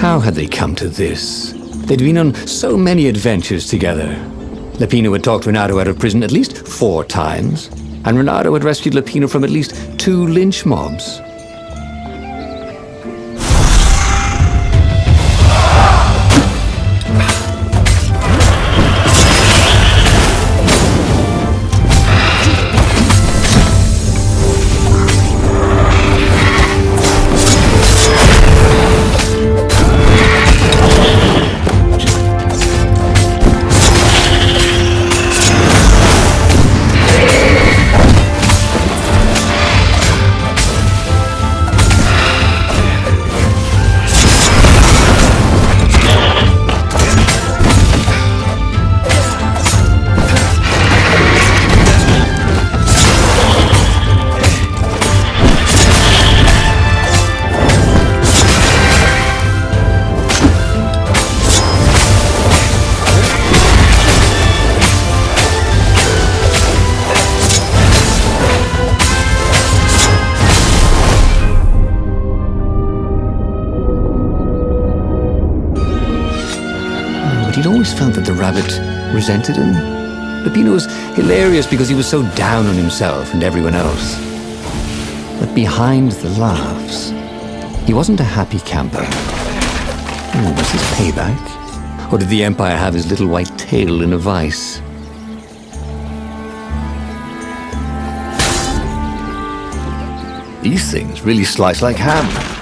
How had they come to this? They'd been on so many adventures together. Lapino had talked Reynardo out of prison at least 4 times, and Reynardo had rescued Lapino from at least 2 lynch mobs. He'd always felt that the rabbit resented him. Lapino was hilarious because he was so down on himself and everyone else. But behind the laughs, he wasn't a happy camper. Was this payback? Or did the Empire have his little white tail in a vice? These things really slice like ham.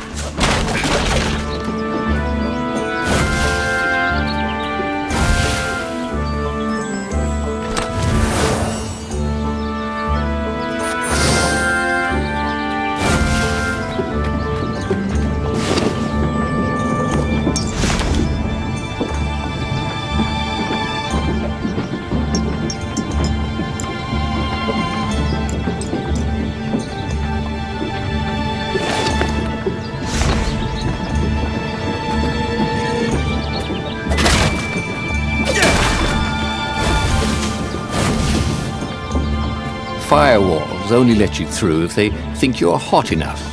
Firewalls only let you through if they think you're hot enough.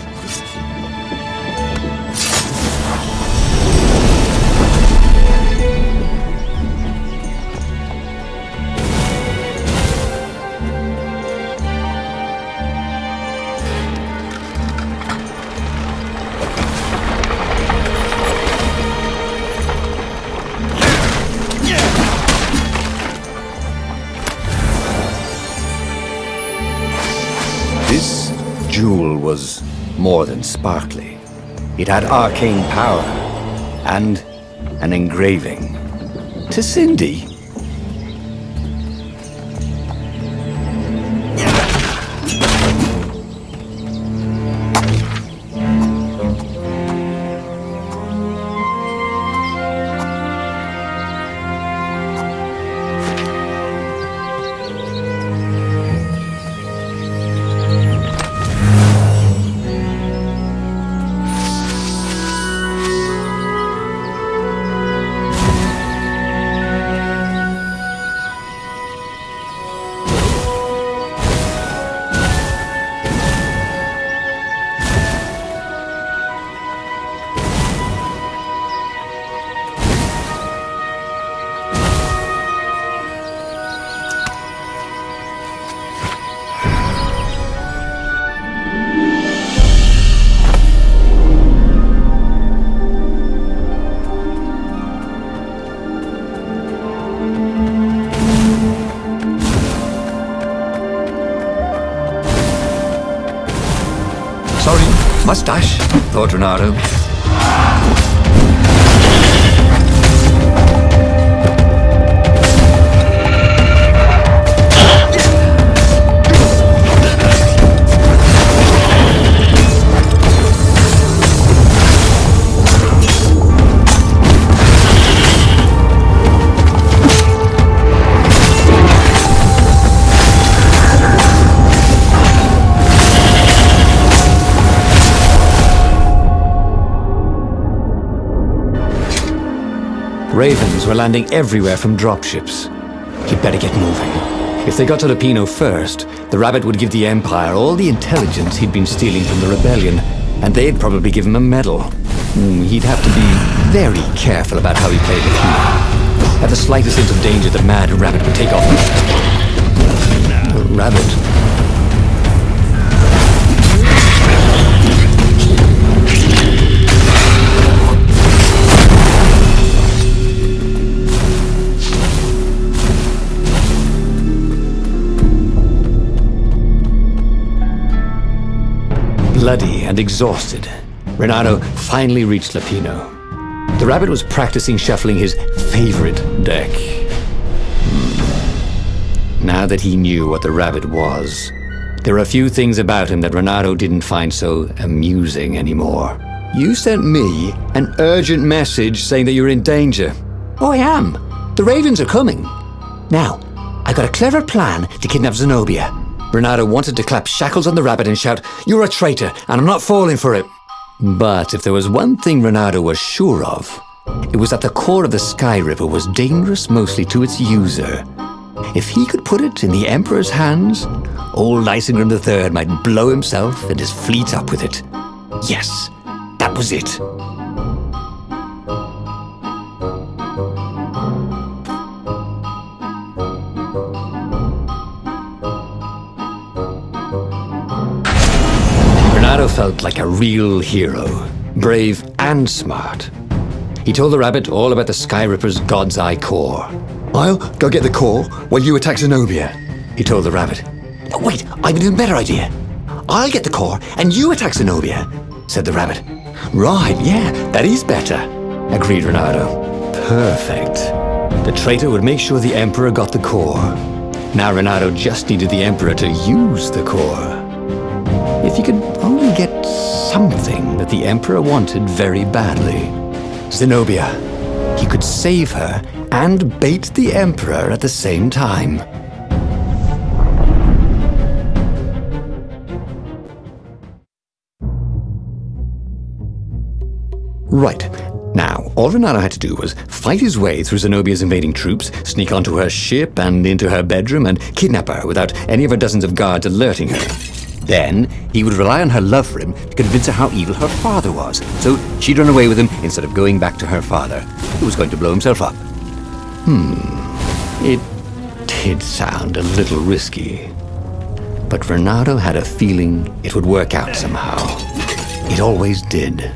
This jewel was more than sparkly. It had arcane power and an engraving. To Cindy. Sorry, mustache, thought Reynardo. Ravens were landing everywhere from dropships. He'd better get moving. If they got to Lapino first, the rabbit would give the Empire all the intelligence he'd been stealing from the rebellion, and they'd probably give him a medal. He'd have to be very careful about how he played the key. At the slightest hint of danger, the mad rabbit would take off. Rabbit. Bloody and exhausted, Reynardo finally reached Lapino. The rabbit was practicing shuffling his favorite deck. Now that he knew what the rabbit was, there were a few things about him that Reynardo didn't find so amusing anymore. You sent me an urgent message saying that you're in danger. Oh, I am. The ravens are coming. Now, I got a clever plan to kidnap Zenobia. Reynardo wanted to clap shackles on the rabbit and shout, "You're a traitor, and I'm not falling for it." But if there was one thing Reynardo was sure of, it was that the core of the Sky Ripper was dangerous mostly to its user. If he could put it in the Emperor's hands, old Isengram III might blow himself and his fleet up with it. Yes, that was it. Reynardo felt like a real hero, brave and smart. He told the rabbit all about the Sky Ripper's God's Eye core. "I'll go get the core while you attack Zenobia," he told the rabbit. "Wait, I've an even better idea. I'll get the core and you attack Zenobia," said the rabbit. "Right, yeah, that is better," agreed Reynardo. Perfect. The traitor would make sure the Emperor got the core. Now Reynardo just needed the Emperor to use the core. If he could only get something that the Emperor wanted very badly. Zenobia. He could save her and bait the Emperor at the same time. Right. Now, all Reynardo had to do was fight his way through Zenobia's invading troops, sneak onto her ship and into her bedroom, and kidnap her without any of her dozens of guards alerting her. Then, he would rely on her love for him to convince her how evil her father was, so she'd run away with him instead of going back to her father, who was going to blow himself up. It did sound a little risky. But Reynardo had a feeling it would work out somehow. It always did.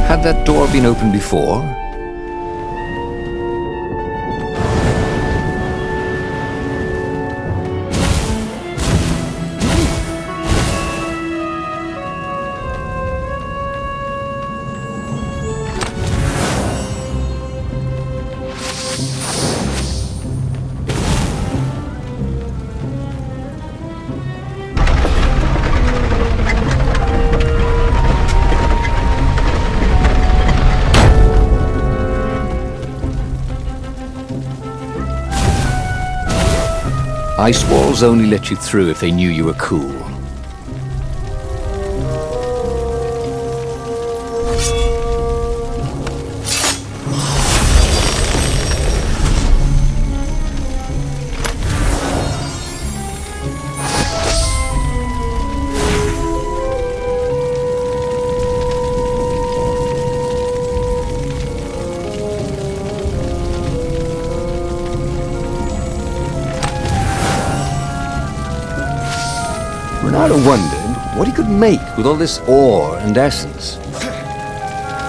Had that door been opened before? Ice walls only let you through if they knew you were cool. Reynardo wondered what he could make with all this ore and essence.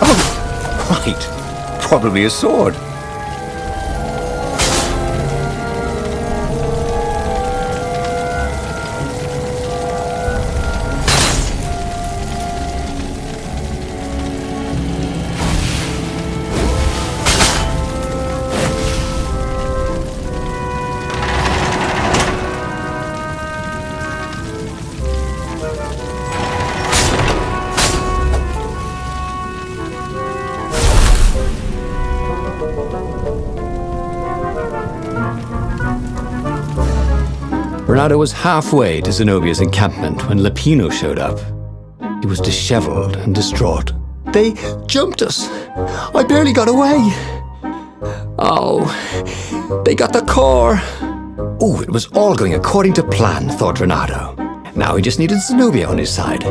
Oh, right. Probably a sword. Reynardo was halfway to Zenobia's encampment when Lupino showed up. He was disheveled and distraught. They jumped us. I barely got away. Oh, they got the core. Oh, it was all going according to plan, thought Reynardo. Now he just needed Zenobia on his side.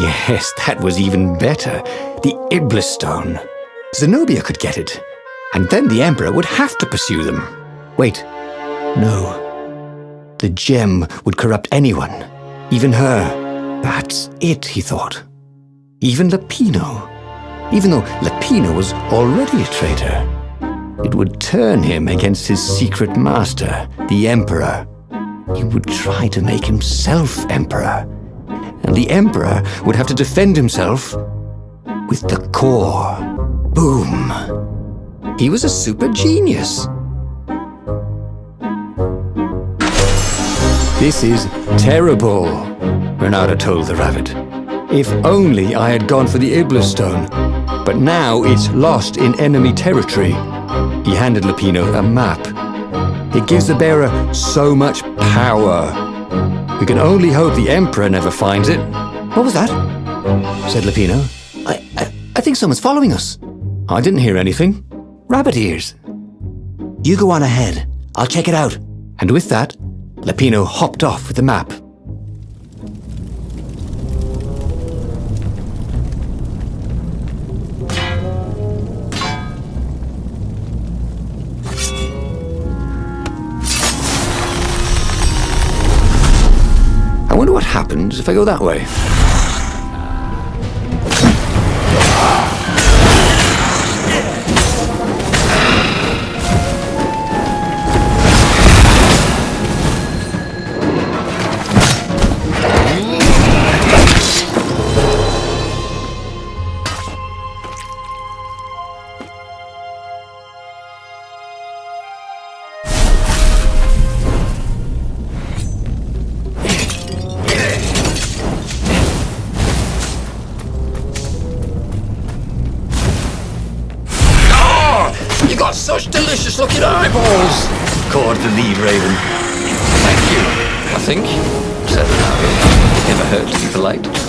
Yes, that was even better. The Iblis stone. Zenobia could get it. And then the Emperor would have to pursue them. Wait. No. The gem would corrupt anyone, even her. That's it, he thought. Even Lupino. Even though Lupino was already a traitor, it would turn him against his secret master, the Emperor. He would try to make himself Emperor. And the Emperor would have to defend himself with the core. Boom. He was a super genius. This is terrible, Reynardo told the rabbit. If only I had gone for the Iblis stone. But now it's lost in enemy territory. He handed Lupino a map. It gives the bearer so much power. We can only hope the Emperor never finds it. What was that? Said Lupino. I think someone's following us. I didn't hear anything. Rabbit ears. You go on ahead. I'll check it out. And with that, Lupino hopped off with the map. I wonder what happens if I go that way. You got such delicious looking eyeballs, Called the lead raven. Thank you, I think, said Reynardo. Never hurt to be polite.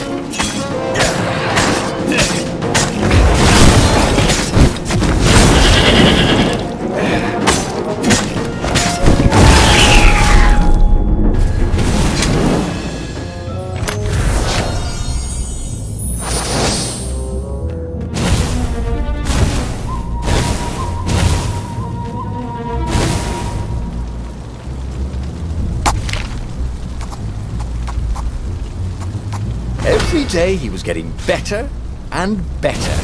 Every day he was getting better and better.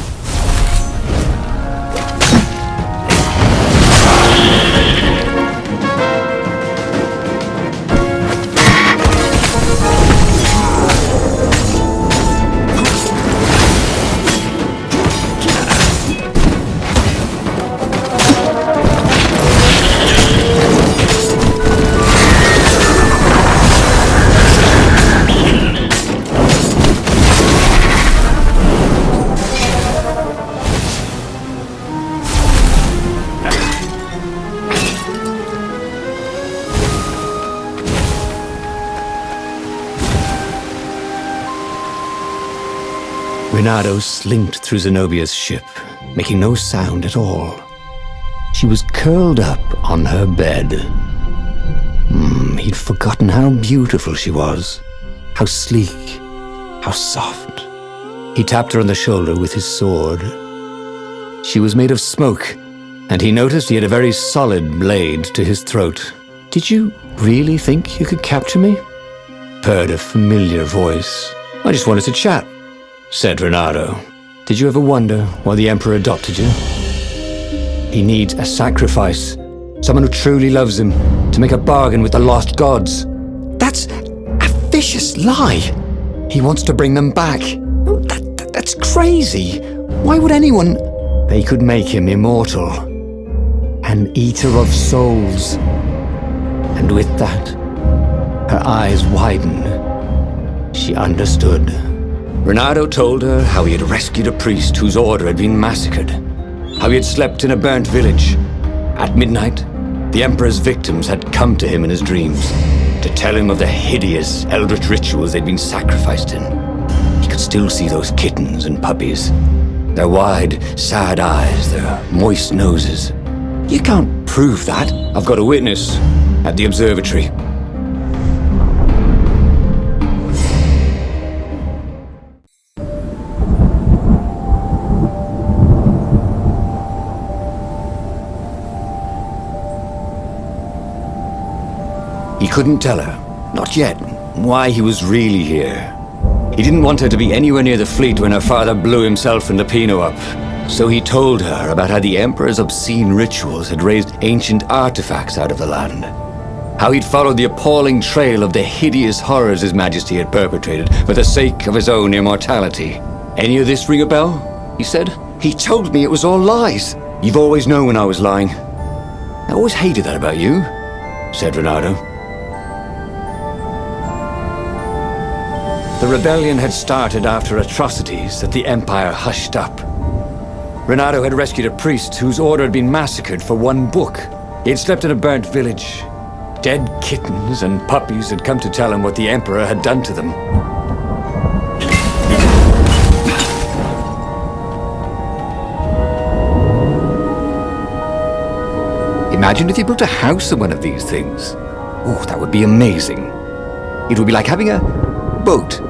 Reynardo slinked through Zenobia's ship, making no sound at all. She was curled up on her bed. He'd forgotten how beautiful she was, how sleek, how soft. He tapped her on the shoulder with his sword. She was made of smoke, and he noticed he had a very solid blade to his throat. Did you really think you could capture me? purred a familiar voice. "I just wanted to chat," said Reynardo. "Did you ever wonder why the Emperor adopted you? He needs a sacrifice, someone who truly loves him, to make a bargain with the lost gods." That's a vicious lie. He wants to bring them back. That's crazy. Why would anyone... They could make him immortal, an eater of souls. And with that, her eyes widened. She understood. Reynardo told her how he had rescued a priest whose order had been massacred, how he had slept in a burnt village. At midnight, the Emperor's victims had come to him in his dreams to tell him of the hideous eldritch rituals they'd been sacrificed in. He could still see those kittens and puppies, their wide, sad eyes, their moist noses. You can't prove that. "I've got a witness at the observatory." He couldn't tell her, not yet, why he was really here. He didn't want her to be anywhere near the fleet when her father blew himself and the Pinot up. So he told her about how the Emperor's obscene rituals had raised ancient artifacts out of the land. How he'd followed the appalling trail of the hideous horrors His Majesty had perpetrated for the sake of his own immortality. "Any of this ring a bell?" he said. He told me it was all lies. "You've always known when I was lying. I always hated that about you," said Reynardo. The rebellion had started after atrocities that the Empire hushed up. Reynardo had rescued a priest whose order had been massacred for one book. He had slept in a burnt village. Dead kittens and puppies had come to tell him what the Emperor had done to them. Imagine if you built a house in one of these things. Oh, that would be amazing. It would be like having a boat.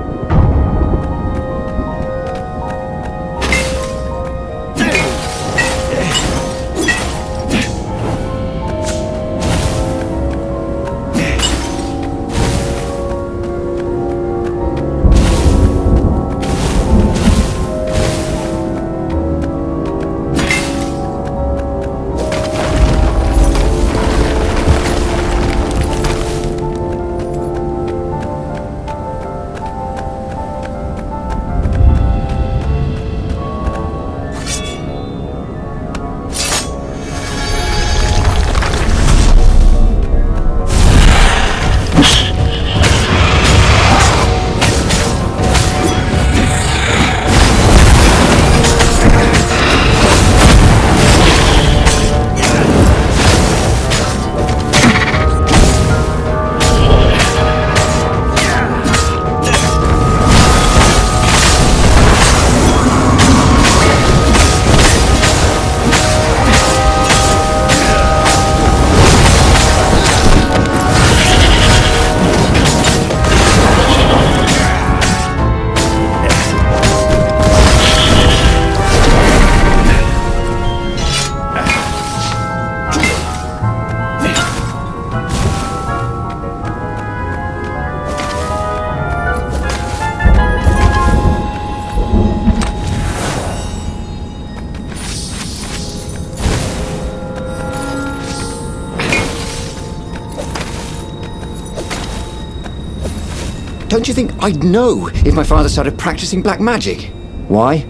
Don't you think I'd know if my father started practicing black magic? Why?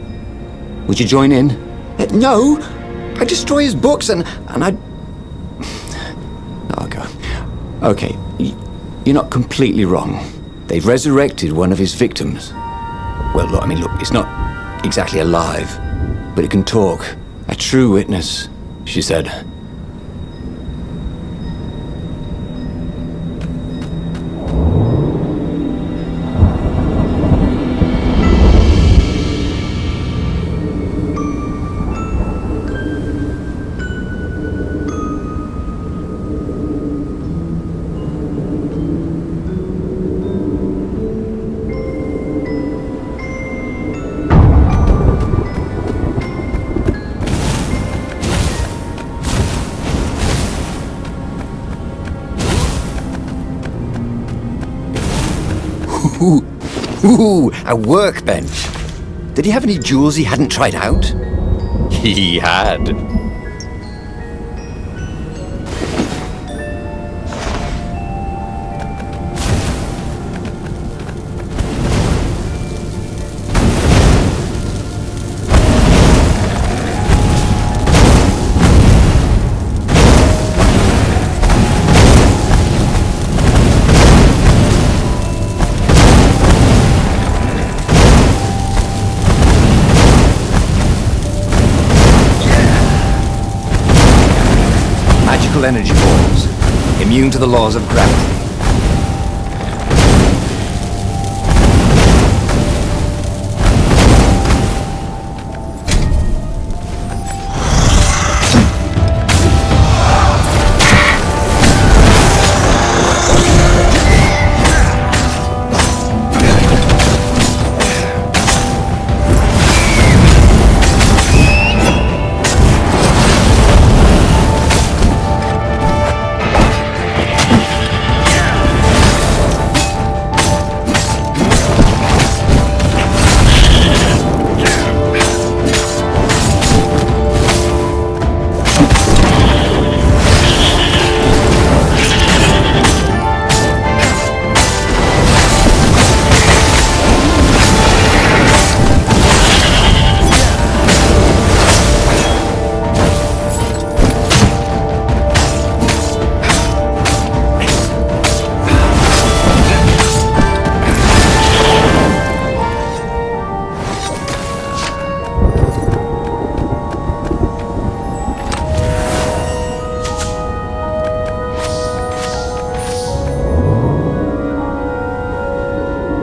Would you join in? No. I'd destroy his books and I'd... Oh, God. Okay, you're not completely wrong. They've resurrected one of his victims. Well, look, it's not exactly alive, but it can talk. A true witness, she said. Ooh, a workbench. Did he have any jewels he hadn't tried out? He had. Energy balls, immune to the laws of gravity.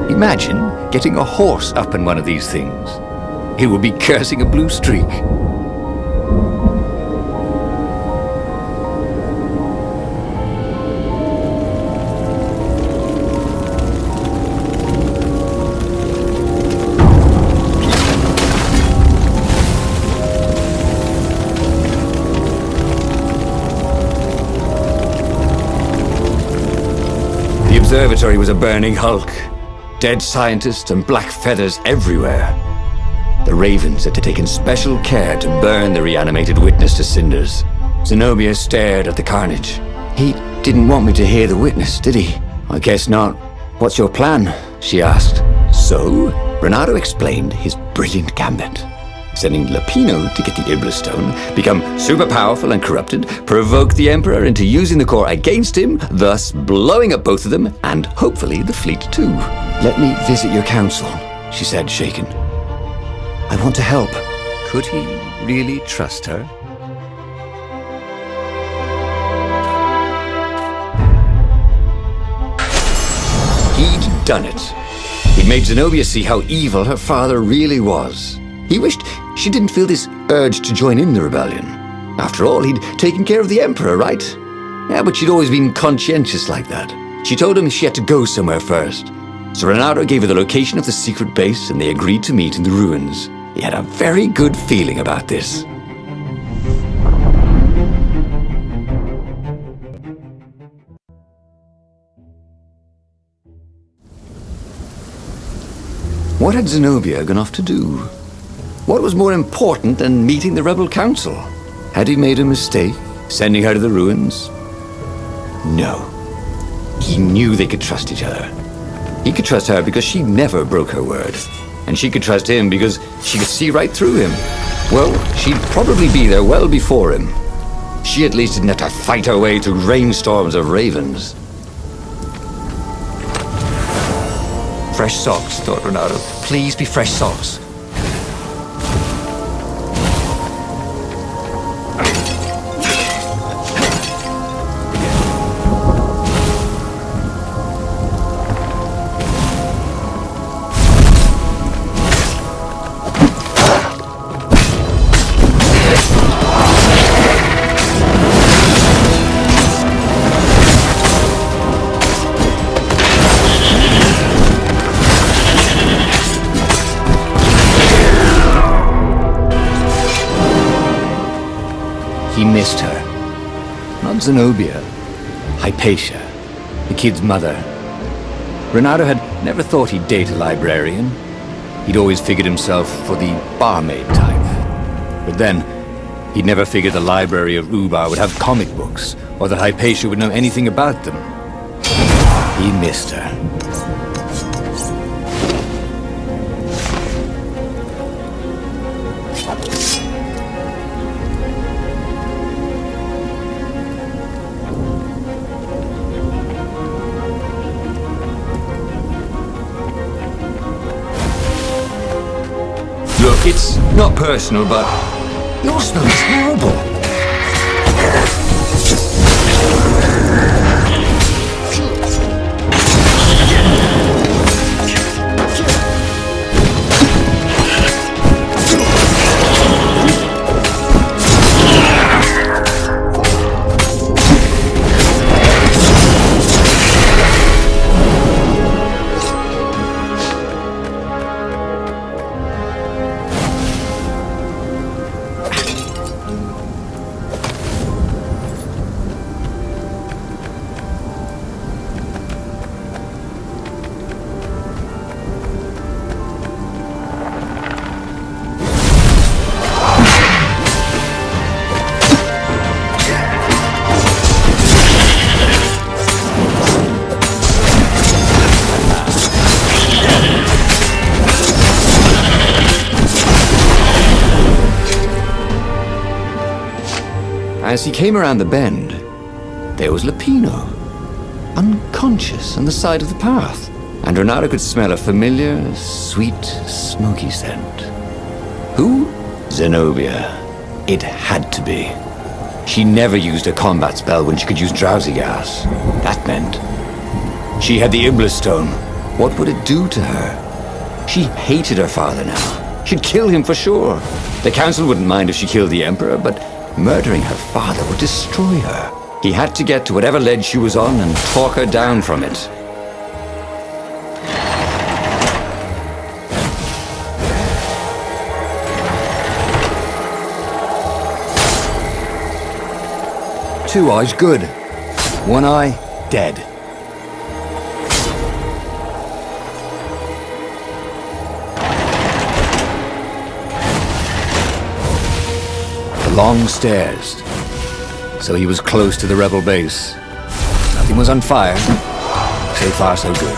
Imagine getting a horse up in one of these things. It would be cursing a blue streak. The observatory was a burning hulk. Dead scientists and black feathers everywhere. The ravens had taken special care to burn the reanimated witness to cinders. Zenobia stared at the carnage. He didn't want me to hear the witness, did he? I guess not. What's your plan? She asked. So, Reynardo explained his brilliant gambit. Sending Lapino to get the Iblis stone, become super powerful and corrupted, provoke the Emperor into using the core against him, thus blowing up both of them, and hopefully the fleet too. Let me visit your council, she said, shaken. I want to help. Could he really trust her? He'd done it. He'd made Zenobia see how evil her father really was. He wished she didn't feel this urge to join in the rebellion. After all, he'd taken care of the Emperor, right? Yeah, but she'd always been conscientious like that. She told him she had to go somewhere first. So Reynardo gave her the location of the secret base, and they agreed to meet in the ruins. He had a very good feeling about this. What had Zenobia gone off to do? What was more important than meeting the rebel council? Had he made a mistake, sending her to the ruins? No. He knew they could trust each other. He could trust her because she never broke her word. And she could trust him because she could see right through him. Well, she'd probably be there well before him. She at least didn't have to fight her way through rainstorms of ravens. Fresh socks, thought Reynardo. Please be fresh socks. He missed her. Not Zenobia. Hypatia, the kid's mother. Reynardo had Never thought he'd date a librarian. He'd always figured himself for the barmaid type. But then, he'd never figured the library of Ubar would have comic books, or that Hypatia would know anything about them. He missed her. Look, it's not personal, but your smell is horrible. As he came around the bend, there was Lupino, unconscious on the side of the path, and Reynardo could smell a familiar, sweet, smoky scent. Who? Zenobia. It had to be. She never used a combat spell when she could use drowsy gas. That meant she had the Iblis Stone. What would it do to her? She hated her father now. She'd kill him for sure. The council wouldn't mind if she killed the Emperor, but murdering her father would destroy her. He had to get to whatever ledge she was on and talk her down from it. Two eyes, good. One eye, dead. Long stairs. So he was close to the rebel base. Nothing was on fire. So far, so good.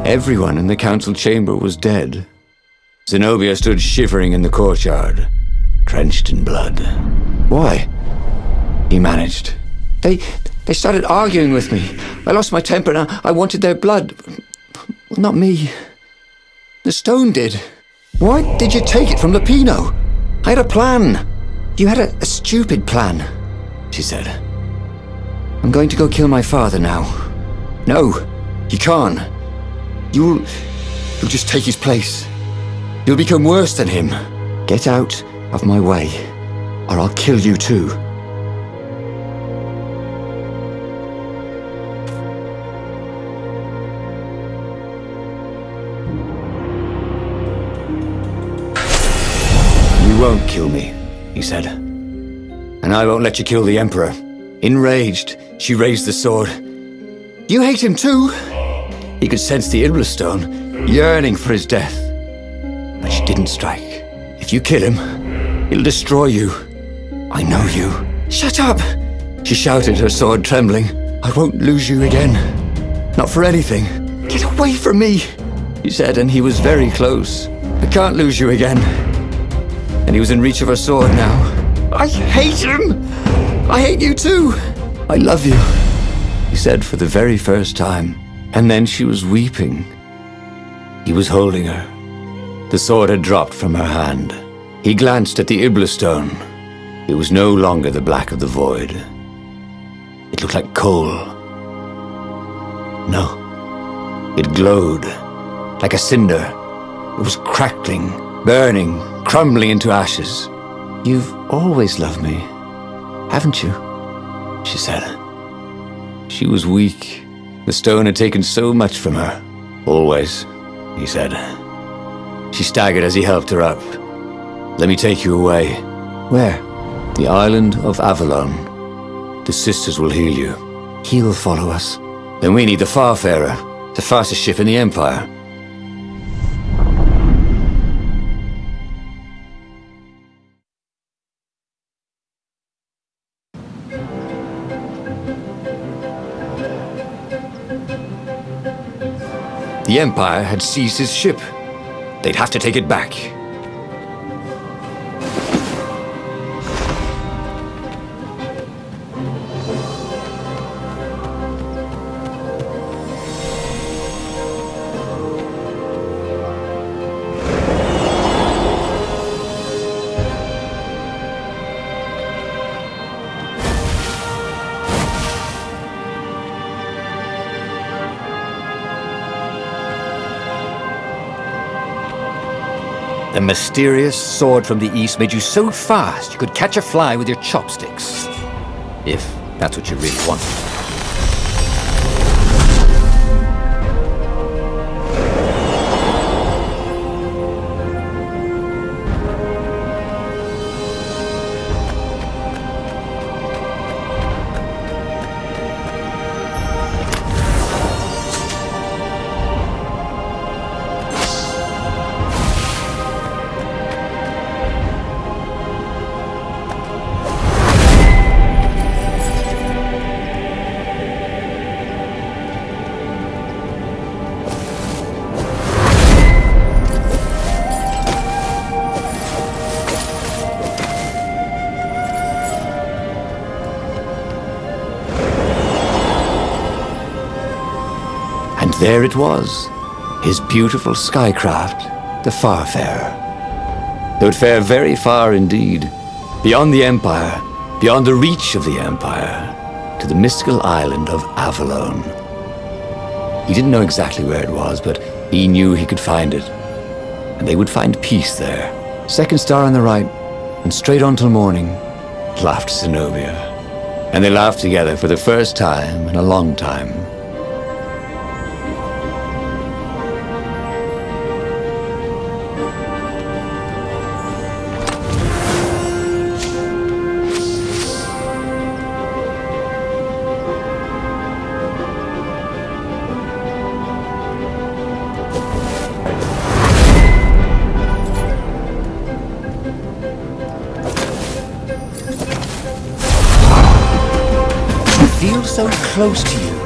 Everyone in the council chamber was dead. Zenobia stood shivering in the courtyard, drenched in blood. Why? He managed. They started arguing with me. I lost my temper and I wanted their blood. Well, not me. The stone did. Why did you take it from Lupino? I had a plan. You had a stupid plan, she said. I'm going to go kill my father now. No, you can't. You'll just take his place. You'll become worse than him. Get out of my way, or I'll kill you too. You won't kill me, he said. And I won't let you kill the Emperor. Enraged, she raised the sword. You hate him too? He could sense the Iblis Stone, yearning for his death. But she didn't strike. If you kill him, he'll destroy you. I know you. Shut up! She shouted, her sword trembling. I won't lose you again. Not for anything. Get away from me! he said, and he was very close. I can't lose you again. And he was in reach of her sword now. I hate him! I hate you too! I love you, he said for the very first time. And then she was weeping. He was holding her. The sword had dropped from her hand. He glanced at the Ibla stone. It was no longer the black of the void. It looked like coal. No, it glowed like a cinder. It was crackling, burning, crumbling into ashes. You've always loved me, haven't you? She said. She was weak. The stone had taken so much from her. Always, he said. She staggered as he helped her up. Let me take you away. Where? The island of Avalon. The sisters will heal you. He'll follow us. Then we need the Farfarer, the fastest ship in the Empire. The Empire had seized his ship. They'd have to take it back. The mysterious sword from the east made you so fast you could catch a fly with your chopsticks. If that's what you really wanted. There it was, his beautiful skycraft, the Farfarer. They would fare very far indeed, beyond the Empire, beyond the reach of the Empire, to the mystical island of Avalon. He didn't know exactly where it was, but he knew he could find it. And they would find peace there. Second star on the right, and straight on till morning, laughed Zenobia. And they laughed together for the first time in a long time. So close to you.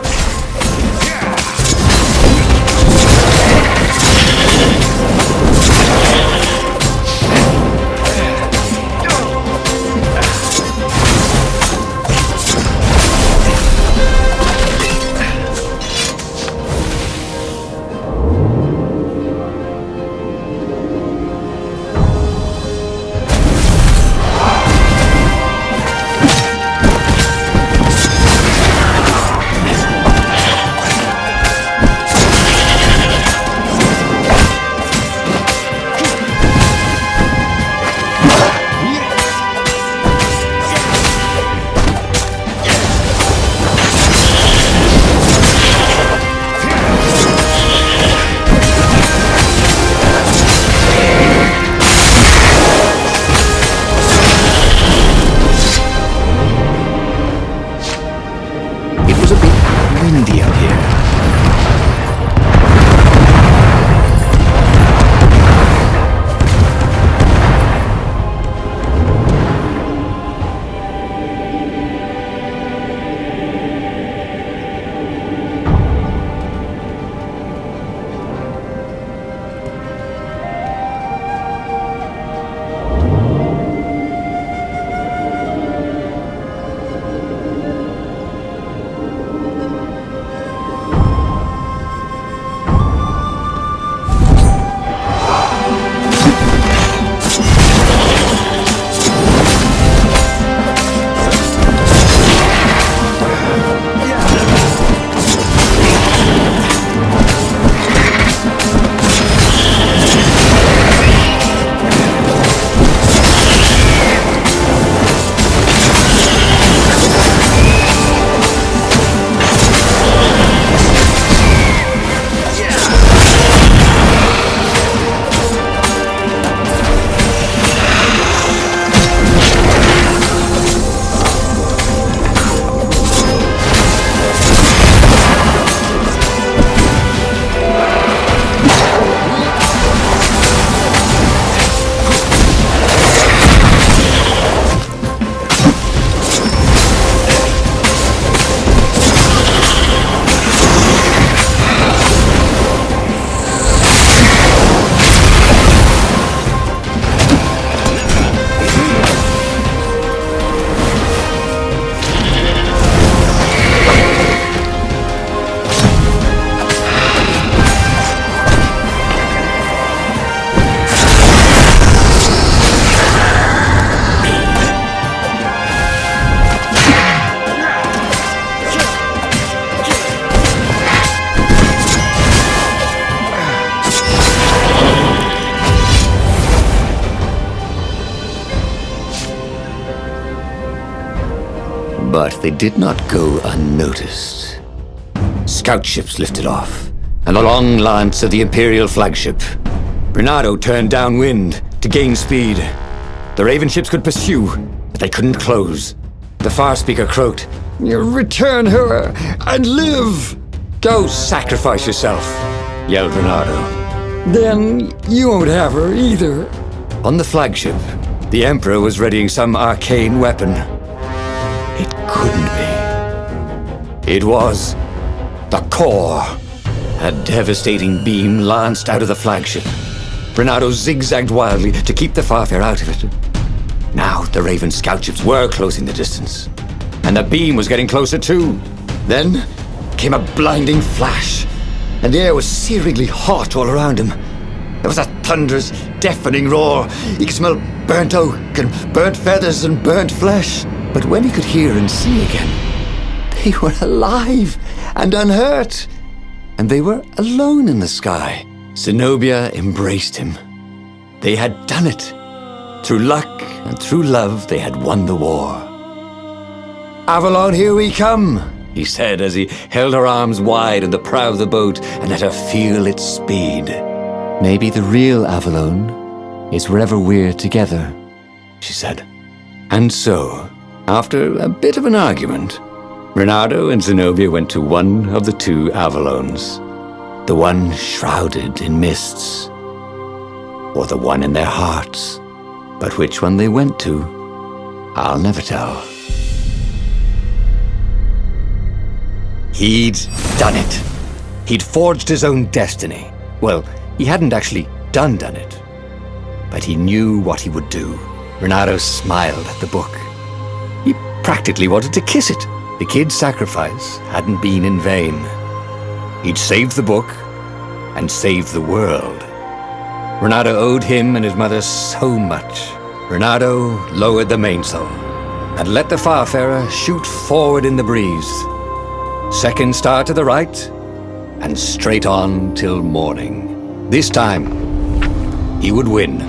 But they did not go unnoticed. Scout ships lifted off, and a long lance of the Imperial flagship. Reynardo turned downwind to gain speed. The Raven ships could pursue, but they couldn't close. The Far Speaker croaked, "Return her and live!" "Go sacrifice yourself," yelled Reynardo. "Then you won't have her either." On the flagship, the Emperor was readying some arcane weapon. It couldn't be. It was the core. A devastating beam lanced out of the flagship. Reynardo zigzagged wildly to keep the Farfarer out of it. Now the Raven scout ships were closing the distance, and the beam was getting closer too. Then came a blinding flash, and the air was searingly hot all around him. There was a thunderous, deafening roar. He could smell burnt oak and burnt feathers and burnt flesh. But when he could hear and see again, they were alive and unhurt, and they were alone in the sky. Zenobia embraced him. They had done it. Through luck and through love, they had won the war. "Avalon, here we come," he said as he held her arms wide in the prow of the boat and let her feel its speed. Maybe the real Avalon is wherever we're together, she said. And so, after a bit of an argument, Reynardo and Zenobia went to one of the two Avalons. The one shrouded in mists, or the one in their hearts. But which one they went to, I'll never tell. He'd done it. He'd forged his own destiny. Well, he hadn't actually done it, but he knew what he would do. Reynardo smiled at the book. He practically wanted to kiss it. The kid's sacrifice hadn't been in vain. He'd saved the book and saved the world. Reynardo owed him and his mother so much. Reynardo lowered the mainsail and let the Farfarer shoot forward in the breeze. Second star to the right, and straight on till morning. This time, he would win.